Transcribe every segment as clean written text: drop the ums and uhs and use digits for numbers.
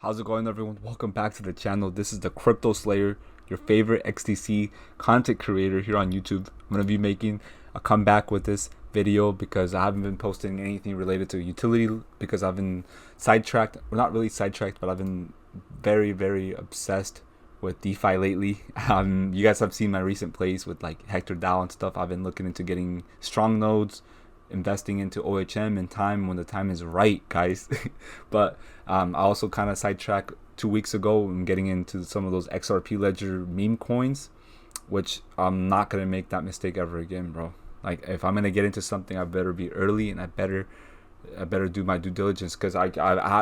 How's it going, everyone? Welcome back to the channel. This is the Crypto Slayer, your favorite XDC content creator here on YouTube. I'm going to be making a comeback with this video because I haven't been posting anything related to utility because I've been sidetracked. Well, not really sidetracked, but I've been very obsessed with DeFi lately. You guys have seen my recent plays with like Hector DAO and stuff. I've been looking into getting strong nodes, investing into OHM in time when the time is right, guys. But I also kind of sidetracked 2 weeks ago and getting into some of those XRP Ledger meme coins, which I'm not gonna make that mistake ever again, bro. Like, if I'm gonna get into something, I better be early and I better do my due diligence, because I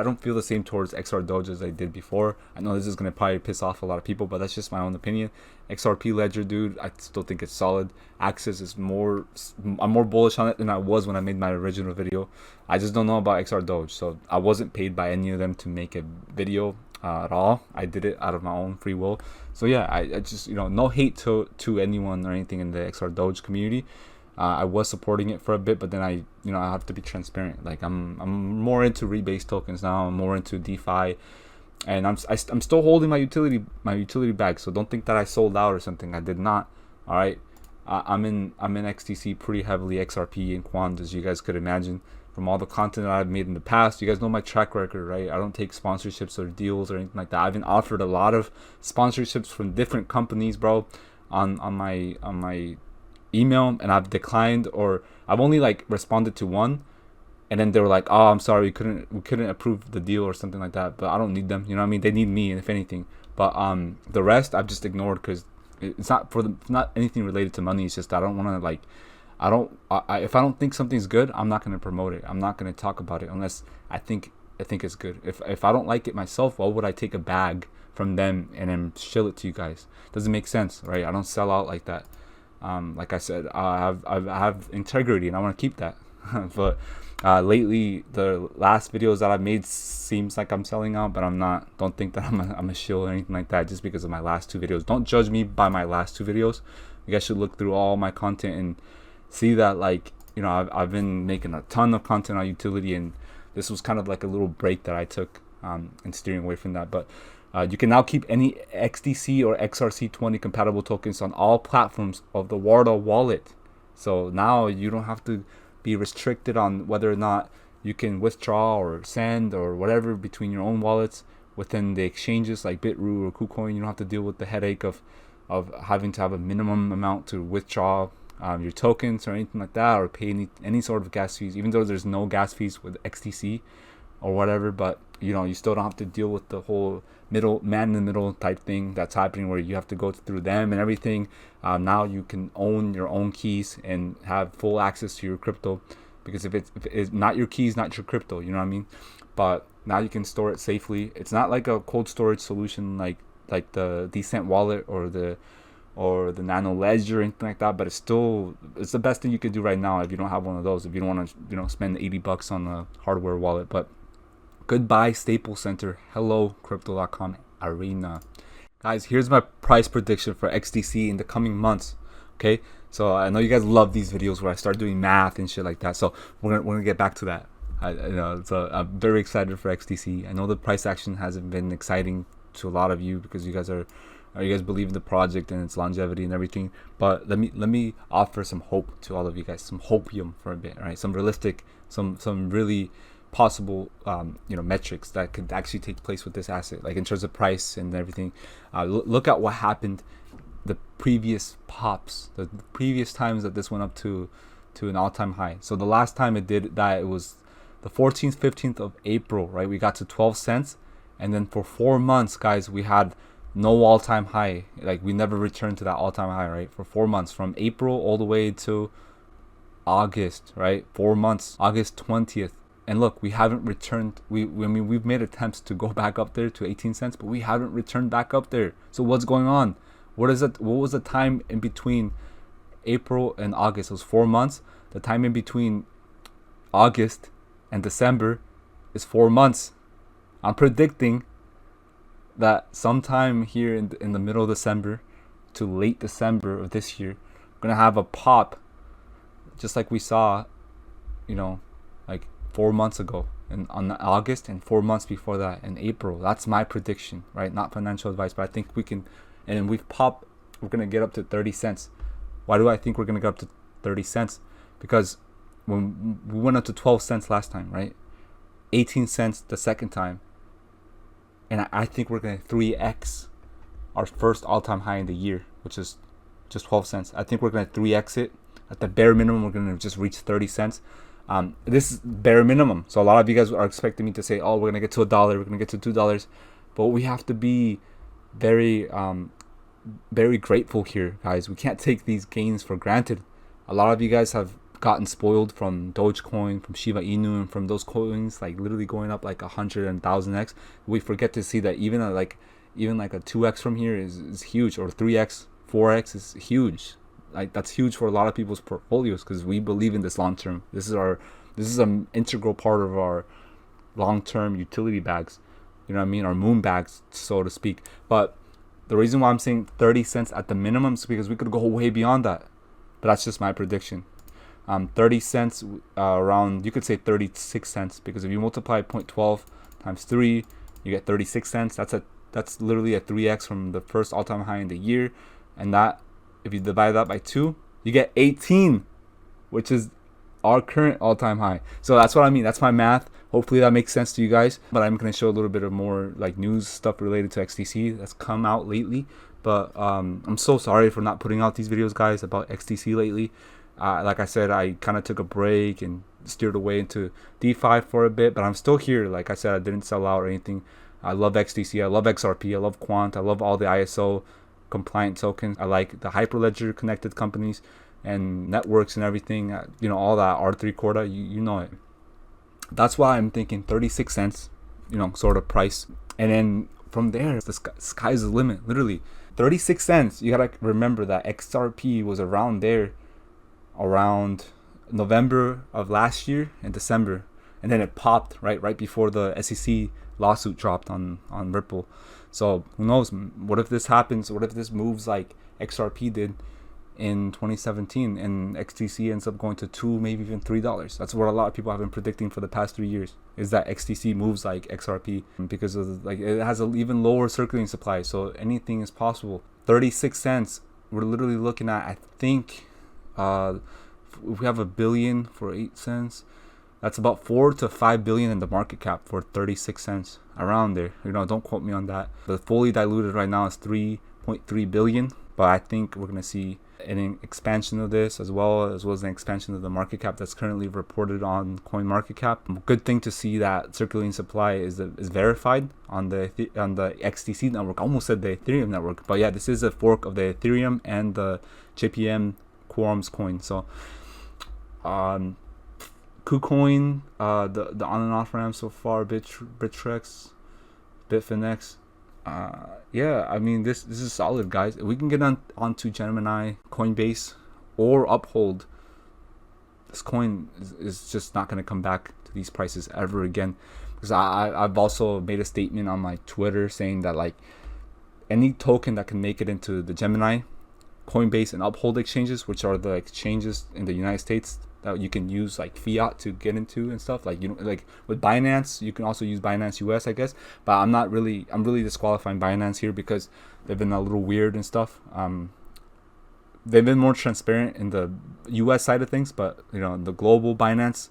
don't feel the same towards XR Doge as I did before. I know this is gonna probably piss off a lot of people, but that's just my own opinion. XRP Ledger, dude, I still think it's solid. Axis is I'm more bullish on it than I was when I made my original video. I just don't know about XR Doge, so I wasn't paid by any of them to make a video at all. I did it out of my own free will. So yeah, I just, no hate to anyone or anything in the XR Doge community. I was supporting it for a bit, but then I have to be transparent. Like, I'm more into rebase tokens now. I'm more into DeFi, and I'm still holding my utility bag. So don't think that I sold out or something. I did not. All right, I'm in XDC pretty heavily, XRP and Quant, as you guys could imagine from all the content that I've made in the past. You guys know my track record, right? I don't take sponsorships or deals or anything like that. I've been offered a lot of sponsorships from different companies, bro, on my email, and I've declined, or I've only like responded to one, and then they were like, "Oh, I'm sorry, we couldn't approve the deal," or something like that. But I don't need them, you know what I mean? They need me, if anything. But the rest I've just ignored, because it's not anything related to money. It's just I don't want to, like, if I don't think something's good, I'm not going to promote it. I'm not going to talk about it unless I think it's good. If I don't like it myself, why would I take a bag from them and then shill it to you guys? Doesn't make sense, right? I don't sell out like that. Like I said, I have integrity, and I want to keep that. But lately, the last videos that I've made seems like I'm selling out, but I'm not. Don't think that I'm a shill or anything like that just because of my last two videos. Don't judge me by my last two videos. You guys should look through all my content and see that, like, I've been making a ton of content on utility, and this was kind of like a little break that I took and steering away from that. But you can now keep any XDC or XRC20 compatible tokens on all platforms of the Corda wallet. So now you don't have to be restricted on whether or not you can withdraw or send or whatever between your own wallets within the exchanges like Bitrue or KuCoin. You don't have to deal with the headache of having to have a minimum amount to withdraw your tokens or anything like that, or pay any sort of gas fees, even though there's no gas fees with XDC or whatever. But you still don't have to deal with the whole man in the middle type thing that's happening, where you have to go through them and everything. Now you can own your own keys and have full access to your crypto, because if it's not your keys, not your crypto, you know what I mean? But now you can store it safely. It's not like a cold storage solution like the Decent wallet or the Nano Ledger or anything like that, but it's the best thing you could do right now if you don't have one of those, if you don't want to spend $80 on a hardware wallet. But goodbye Staples Center, hello crypto.com arena. Guys, here's my price prediction for XDC in the coming months. Okay, so I know you guys love these videos where I start doing math and shit like that, so we're gonna get back to that. So I'm very excited for XDC. I know the price action hasn't been exciting to a lot of you because you guys believe in the project and its longevity and everything, but let me offer some hope to all of you guys, some hopium for a bit, right? Some realistic, some really possible metrics that could actually take place with this asset, like in terms of price and everything. Look at what happened the previous pops, the previous times that this went up to an all-time high. So the last time it did that, it was the 14th 15th of April, right? We got to 12 cents, and then for 4 months, guys, we had no all-time high. Like, we never returned to that all-time high, right? For 4 months, from April all the way to August, right? 4 months, August 20th. And look, we haven't returned. We've made attempts to go back up there to 18 cents, but we haven't returned back up there. So what's going on? What is it? What was the time in between April and August? It was 4 months. The time in between August and December is 4 months. I'm predicting that sometime here in the middle of December to late December of this year, we're gonna have a pop, just like we saw, like 4 months ago. and on August, and 4 months before that in April. That's my prediction, right? Not financial advice, but I think we can. And we've popped. We're gonna get up to 30 cents. Why do I think we're gonna get up to 30 cents? Because when we went up to 12 cents last time, right? 18 cents the second time, and I think we're gonna 3x our first all-time high in the year, which is just 12 cents. I think we're gonna 3x it. At the bare minimum, we're gonna just reach 30 cents. This is bare minimum. So a lot of you guys are expecting me to say, oh, we're gonna get to $1, we're gonna get to $2, but we have to be very very grateful here, guys. We can't take these gains for granted. A lot of you guys have gotten spoiled from Dogecoin, from Shiba Inu, and from those coins like literally going up like 100 and 1000x. We forget to see that even a 2x from here is huge, or 3x, 4x is huge. Like that's huge for a lot of people's portfolios, because we believe in this long term. This is an integral part of our long-term utility bags, you know what I mean, our moon bags, so to speak. But the reason why I'm saying 30 cents at the minimum is because we could go way beyond that. But that's just my prediction. 30 cents, around, you could say 36 cents, because if you multiply 0.12 times 3, you get 36 cents. That's literally a 3x from the first all-time high in the year. And that, if you divide that by 2, you get 18, which is our current all-time high. So that's what I mean. That's my math. Hopefully that makes sense to you guys. But I'm going to show a little bit of more like news stuff related to XDC that's come out lately. But I'm so sorry for not putting out these videos, guys, about XDC lately. Like I said, I kind of took a break and steered away into DeFi for a bit, but I'm still here. Like I said, I didn't sell out or anything. I love XDC, I love XRP, I love Quant, I love all the ISO compliant tokens. I like the Hyperledger connected companies and networks and everything. You know, all that R3 Corda, you know it. That's why I'm thinking 36 cents, you know, sort of price. And then from there, the sky's the limit, literally. 36 cents, you gotta remember that XRP was around there, around November of last year and December. And then it popped right before the SEC lawsuit dropped on Ripple. So who knows? What if this happens? What if this moves like XRP did in 2017 and XDC ends up going to $2, maybe even $3? That's what a lot of people have been predicting for the past 3 years, is that XDC moves like XRP because of like it has an even lower circulating supply. So anything is possible. 36 cents. We're literally looking at, I think, if we have $1 billion for 8 cents, that's about 4 to 5 billion in the market cap for 36 cents, around there. You know, don't quote me on that. The fully diluted right now is 3.3 billion, but I think we're gonna see an expansion of this as well as an expansion of the market cap that's currently reported on CoinMarketCap. Good thing to see that circulating supply is verified on the XDC network. I almost said the Ethereum network, but yeah, this is a fork of the Ethereum and the JPM Quorum's coin. So KuCoin, the on and off ramp so far, Bittrex, Bitfinex. Yeah, I mean this is solid, guys. If we can get onto Gemini, Coinbase, or Uphold, this coin is just not going to come back to these prices ever again. Because I've also made a statement on my Twitter saying that like any token that can make it into the Gemini, Coinbase, and Uphold exchanges, which are the exchanges in the United States that you can use like fiat to get into and stuff, like, you know, like with Binance, you can also use Binance US, I guess, but I'm really disqualifying Binance here because they've been a little weird and stuff. They've been more transparent in the US side of things, but you know, the global Binance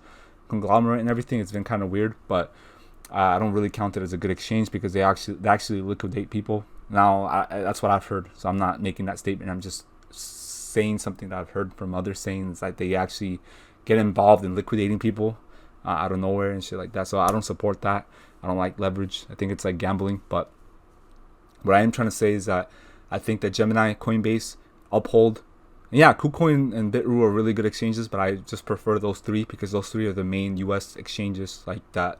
conglomerate and everything, it's been kind of weird. But I don't really count it as a good exchange because they actually liquidate people. Now that's what I've heard, so I'm not making that statement. I'm just saying something that I've heard from others saying, is that they actually get involved in liquidating people out of nowhere and shit like that. So I don't support that. I don't like leverage. I think it's like gambling. But what I am trying to say is that I think that Gemini, Coinbase, Uphold, and yeah, KuCoin and Bitroo are really good exchanges, but I just prefer those three because those three are the main US exchanges like that.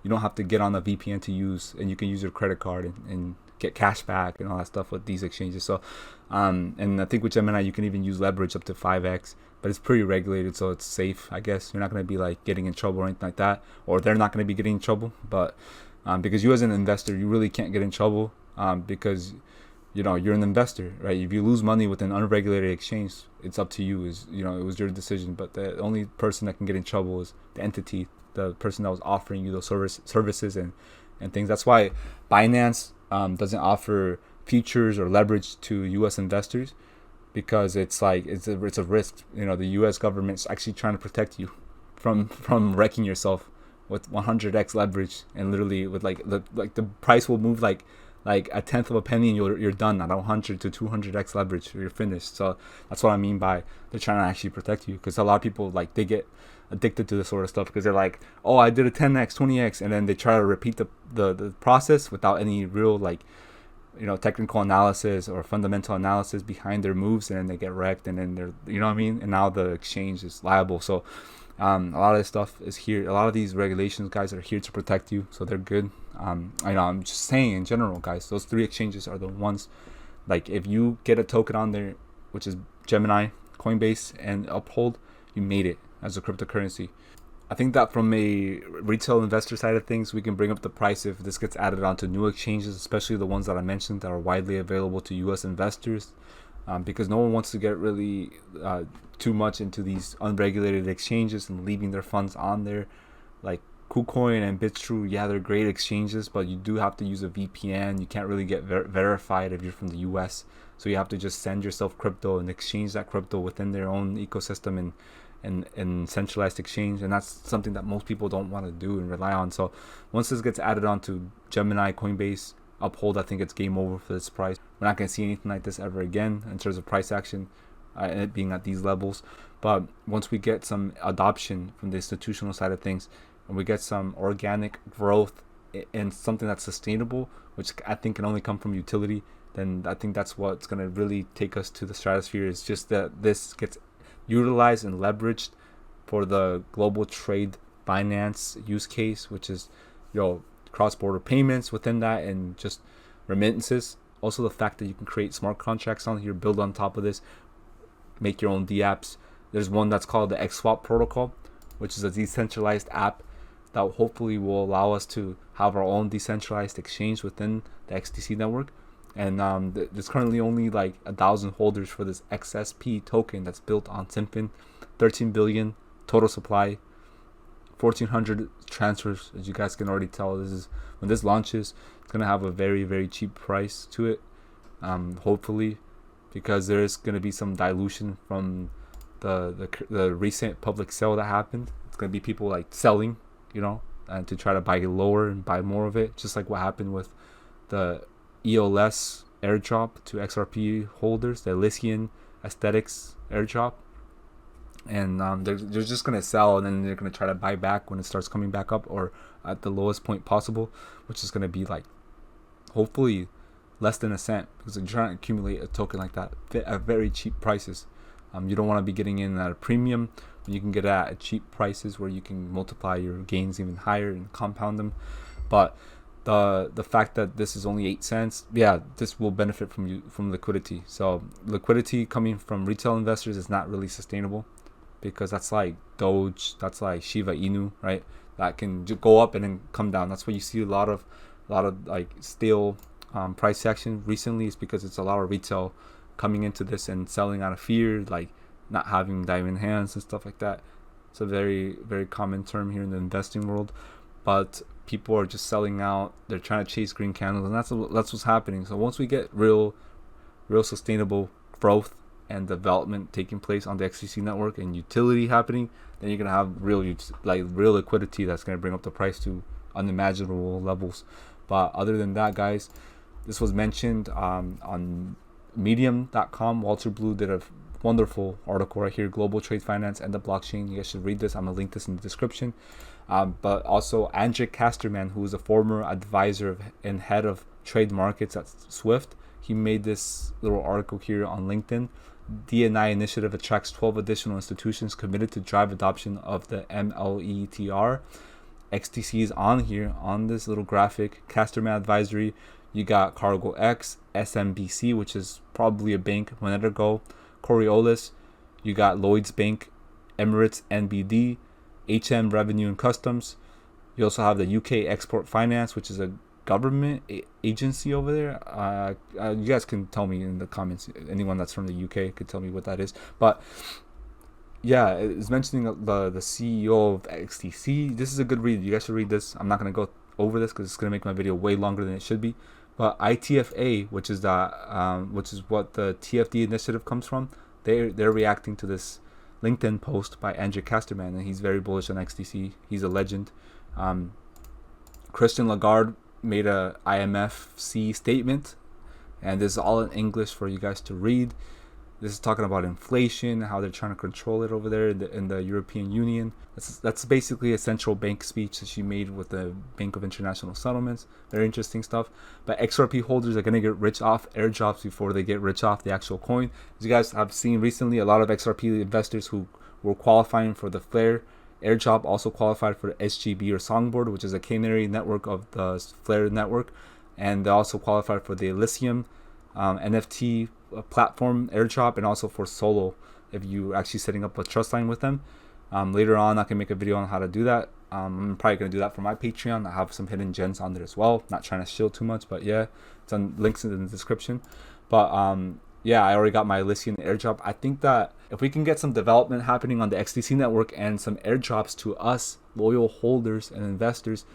You don't have to get on a VPN to use, and you can use your credit card and get cash back and all that stuff with these exchanges. So and I think with Gemini you can even use leverage up to 5x, but it's pretty regulated, so it's safe, I guess. You're not going to be like getting in trouble or anything like that, or they're not going to be getting in trouble. But because you as an investor, you really can't get in trouble because you know, you're an investor, right? If you lose money with an unregulated exchange, it's up to you. It was your decision. But the only person that can get in trouble is the entity the person that was offering you those services and things. That's why Binance doesn't offer futures or leverage to U.S. investors, because it's like it's a risk. You know, the U.S. government's actually trying to protect you from wrecking yourself with 100x leverage, and literally with like the price will move like a tenth of a penny and you're done at 100 to 200x leverage, you're finished. So that's what I mean by they're trying to actually protect you, because a lot of people, like, they get addicted to this sort of stuff because they're like, oh, I did a 10x 20x, and then they try to repeat the process without any real, like, you know, technical analysis or fundamental analysis behind their moves, and then they get wrecked, and then they're, you know what I mean, and now the exchange is liable. So a lot of this stuff is here. A lot of these regulations, guys, are here to protect you, so they're good. I know, I'm just saying in general, guys, those 3 exchanges are the ones, like, if you get a token on there, which is Gemini, Coinbase, and Uphold, you made it as a cryptocurrency. I think that from a retail investor side of things, we can bring up the price if this gets added onto new exchanges, especially the ones that I mentioned that are widely available to U.S. investors, because no one wants to get really too much into these unregulated exchanges and leaving their funds on there. Like KuCoin and BitTrue, yeah, they're great exchanges, but you do have to use a VPN. You can't really get verified if you're from the US. So you have to just send yourself crypto and exchange that crypto within their own ecosystem and centralized exchange. And that's something that most people don't want to do and rely on. So once this gets added on to Gemini, Coinbase, Uphold, I think it's game over for this price. We're not going to see anything like this ever again in terms of price action, and it being at these levels. But once we get some adoption from the institutional side of things, and we get some organic growth and something that's sustainable, which I think can only come from utility, then I think that's what's going to really take us to the stratosphere. Is just that this gets utilized and leveraged for the global trade finance use case, which is, you know, cross-border payments within that, and just remittances. Also the fact that you can create smart contracts on here, build on top of this, make your own dApps. There's one that's called the XSwap protocol, which is a decentralized app that hopefully will allow us to have our own decentralized exchange within the XDC network. And there's currently only like 1,000 holders for this XSP token that's built on XinFin. 13 billion total supply, 1,400 transfers. As you guys can already tell, this is when this launches, it's gonna have a very, very cheap price to it. Hopefully, because there's gonna be some dilution from the recent public sale that happened. It's gonna be people like selling, you know, and to try to buy it lower and buy more of it, just like what happened with the EOS airdrop to XRP holders, the Elysian Aesthetics airdrop. And they're just gonna sell, and then they're gonna try to buy back when it starts coming back up, or at the lowest point possible, which is gonna be like hopefully less than a cent, because they're trying to accumulate a token like that at very cheap prices. You don't want to be getting in at a premium when you can get at cheap prices where you can multiply your gains even higher and compound them. But the fact that this is only 8 cents, yeah, this will benefit from liquidity. So liquidity coming from retail investors is not really sustainable, because that's like Doge, that's like Shiba Inu, right? That can go up and then come down. That's why you see a lot of like stale price action recently, is because it's a lot of retail coming into this and selling out of fear, like not having diamond hands and stuff like that. It's a very, very common term here in the investing world. But people are just selling out. They're trying to chase green candles, and that's what's happening. So once we get real sustainable growth and development taking place on the XDC network and utility happening, then you're gonna have real liquidity that's gonna bring up the price to unimaginable levels. But other than that, guys, this was mentioned on medium.com. Walter Blue did a wonderful article right here, Global Trade Finance and the Blockchain. You guys should read this. I'm gonna link this in the description. But also Andrzej Kasterman, who is a former advisor and head of trade markets at Swift, he made this little article here on LinkedIn. DNI initiative attracts 12 additional institutions committed to drive adoption of the MLETR. XDC is on here on this little graphic. Casterman Advisory. You got Cargo X, SMBC, which is probably a bank, MonetaGo, Coriolis. You got Lloyds Bank, Emirates NBD, HM Revenue and Customs. You also have the UK Export Finance, which is a government agency over there. You guys can tell me in the comments. Anyone that's from the UK could tell me what that is. But yeah, it's mentioning the CEO of XDC. This is a good read. You guys should read this. I'm not gonna go over this because it's gonna make my video way longer than it should be. But ITFA, which is what the TFD initiative comes from, they're reacting to this LinkedIn post by Andrew Casterman, and he's very bullish on XDC. He's a legend. Christian Lagarde made a IMFC statement, and this is all in English for you guys to read. This is talking about inflation, how they're trying to control it over there in the European Union. That's basically a central bank speech that she made with the Bank of International Settlements. Very interesting stuff. But XRP holders are going to get rich off airdrops before they get rich off the actual coin. As you guys have seen recently, a lot of XRP investors who were qualifying for the Flare airdrop also qualified for the SGB or Songboard, which is a canary network of the Flare network. And they also qualified for the Elysium NFT platform airdrop, and also for Solo if you actually setting up a trust line with them. Later on I can make a video on how to do that. I'm probably going to do that for my Patreon. I have some hidden gems on there as well, not trying to shield too much, but yeah, it's on links in the description. But yeah, I already got my Elysium airdrop. I think that if we can get some development happening on the XDC network and some airdrops to us loyal holders and investors,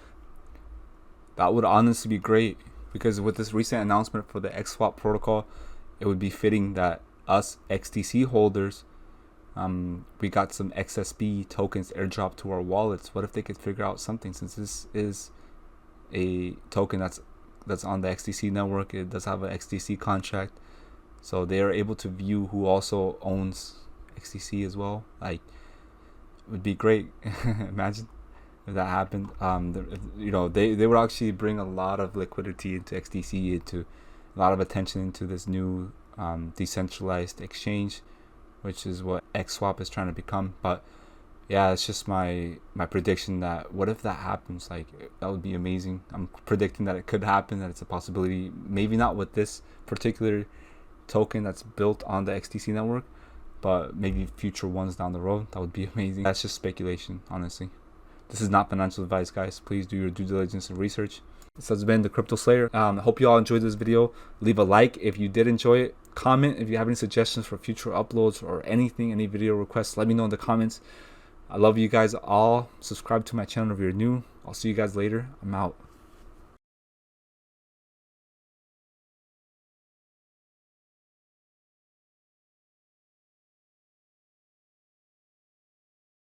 that would honestly be great, because with this recent announcement for the XSwap protocol, it would be fitting that us XDC holders, we got some XSB tokens airdrop to our wallets. What if they could figure out something, since this is a token that's on the XDC network, it does have an XDC contract, so they are able to view who also owns XDC as well. Like, it would be great. Imagine if that happened. They would actually bring a lot of liquidity into XDC, into a lot of attention into this new decentralized exchange, which is what XSwap is trying to become. But yeah, it's just my prediction that what if that happens? Like, that would be amazing. I'm predicting that it could happen, that it's a possibility. Maybe not with this particular token that's built on the XDC network, but maybe future ones down the road. That would be amazing. That's just speculation, honestly. This is not financial advice, guys. Please do your due diligence and research. This has been the Crypto Slayer. I hope you all enjoyed this video. Leave a like if you did enjoy it. Comment if you have any suggestions for future uploads or anything, any video requests. Let me know in the comments. I love you guys all. Subscribe to my channel if you're new. I'll see you guys later. I'm out.